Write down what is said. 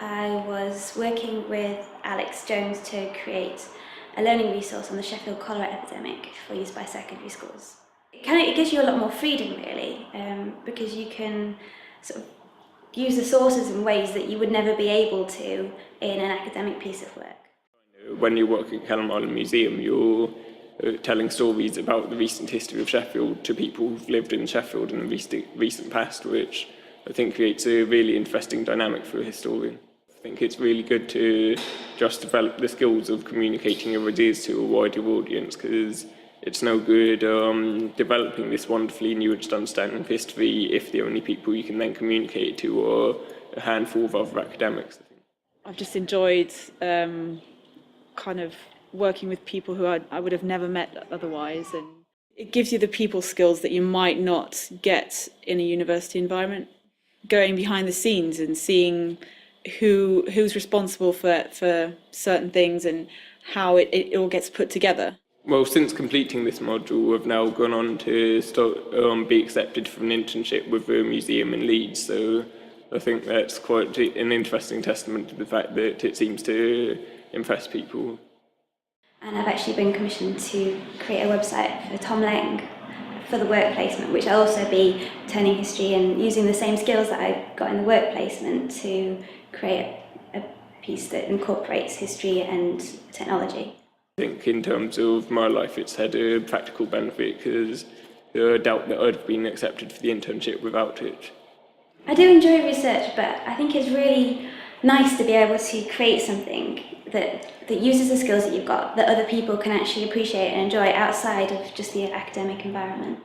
I was working with Alex Jones to create a learning resource on the Sheffield cholera epidemic for use by secondary schools. It gives you a lot more freedom really, because you can sort of use the sources in ways that you would never be able to in an academic piece of work. When you work at Kelham Island Museum, you're telling stories about the recent history of Sheffield to people who've lived in Sheffield in the recent past, which I think creates a really interesting dynamic for a historian. I think it's really good to just develop the skills of communicating your ideas to a wider audience, because it's no good developing this wonderfully nuanced understanding of history if the only people you can then communicate it to are a handful of other academics. I think. I've just enjoyed kind of working with people who I would have never met otherwise, and it gives you the people skills that you might not get in a university environment. Going behind the scenes and seeing who's responsible for certain things and how it all gets put together. Well, since completing this module, I've now gone on to be accepted for an internship with the museum in Leeds, so I think that's quite an interesting testament to the fact that it seems to impress people. And I've actually been commissioned to create a website for Tom Leng for the work placement, which I'll also be turning history and using the same skills that I got in the work placement to create a piece that incorporates history and technology. I think in terms of my life it's had a practical benefit, because I doubt that I'd have been accepted for the internship without it. I do enjoy research, but I think it's really nice to be able to create something that uses the skills that you've got, that other people can actually appreciate and enjoy outside of just the academic environment.